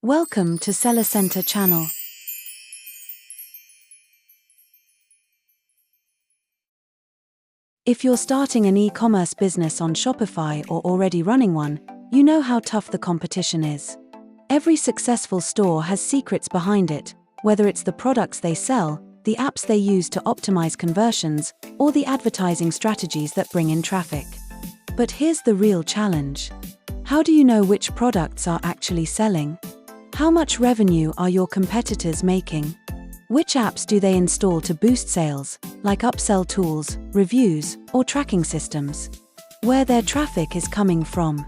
Welcome to SellerCenter channel. If you're starting an e-commerce business on Shopify or already running one, you know how tough the competition is. Every successful store has secrets behind it, whether it's the products they sell, the apps they use to optimize conversions, or the advertising strategies that bring in traffic. But here's the real challenge. How do you know which products are actually selling? How much revenue are your competitors making? Which apps do they install to boost sales, like upsell tools, reviews, or tracking systems? Where their traffic is coming from?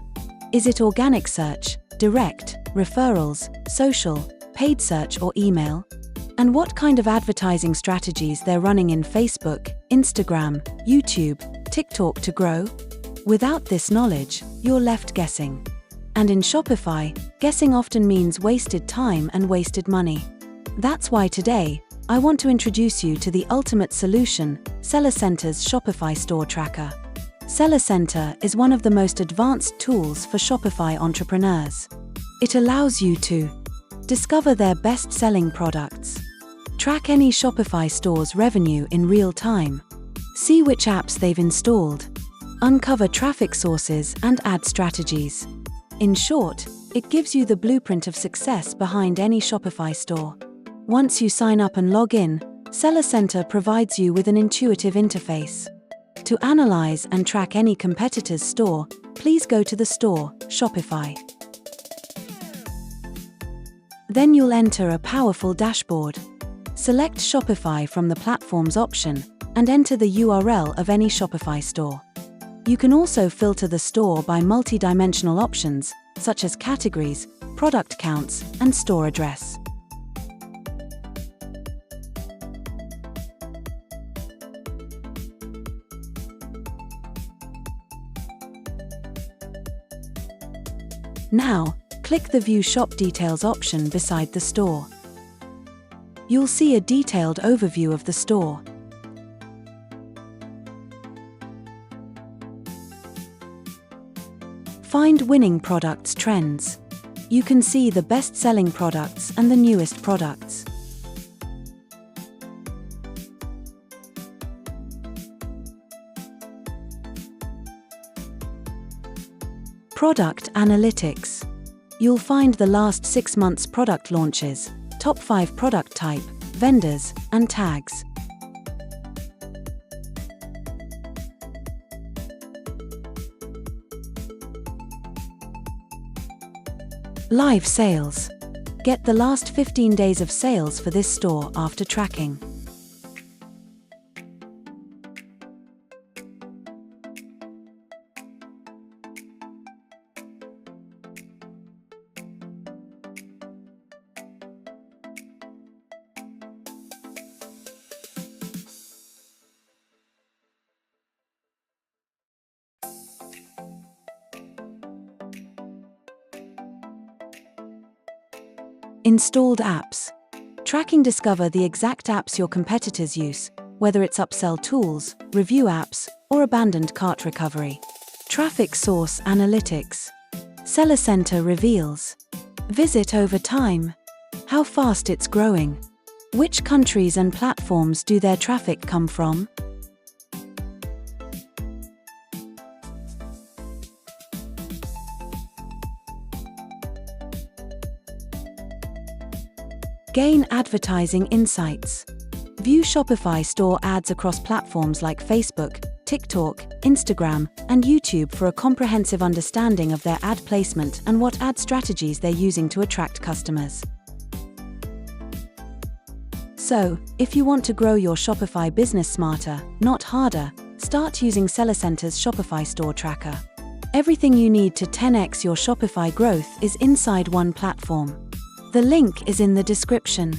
Is it organic search, direct, referrals, social, paid search, or email? And what kind of advertising strategies they're running in Facebook, Instagram, YouTube, TikTok to grow? Without this knowledge, you're left guessing. And in Shopify, guessing often means wasted time and wasted money. That's why today, I want to introduce you to the ultimate solution, SellerCenter's Shopify Store Tracker. SellerCenter is one of the most advanced tools for Shopify entrepreneurs. It allows you to discover their best-selling products, track any Shopify store's revenue in real time, see which apps they've installed, uncover traffic sources and ad strategies. In short, it gives you the blueprint of success behind any Shopify store. Once you sign up and log in, SellerCenter provides you with an intuitive interface. To analyze and track any competitor's store, please go to the store, Shopify. Then you'll enter a powerful dashboard. Select Shopify from the platform's option and enter the URL of any Shopify store. You can also filter the store by multi-dimensional options, such as categories, product counts, and store address. Now, click the View Shop Details option beside the store. You'll see a detailed overview of the store. Find winning products trends. You can see the best-selling products and the newest products. Product Analytics. You'll find the last 6 months' product launches, top 5 product type, vendors, and tags. Live sales. Get the last 15 days of sales for this store after tracking. Installed apps. Tracking discover the exact apps your competitors use, whether it's upsell tools, review apps, or abandoned cart recovery. Traffic source analytics. SellerCenter reveals. Visit over time. How fast it's growing. Which countries and platforms do their traffic come from? Gain advertising insights. View Shopify store ads across platforms like Facebook, TikTok, Instagram, and YouTube for a comprehensive understanding of their ad placement and what ad strategies they're using to attract customers. So, if you want to grow your Shopify business smarter, not harder, start using SellerCenter's Shopify Store Tracker. Everything you need to 10x your Shopify growth is inside one platform. The link is in the description.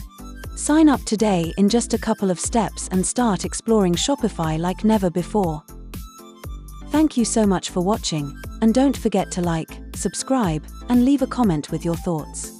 Sign up today in just a couple of steps and start exploring Shopify like never before. Thank you so much for watching, and don't forget to like, subscribe, and leave a comment with your thoughts.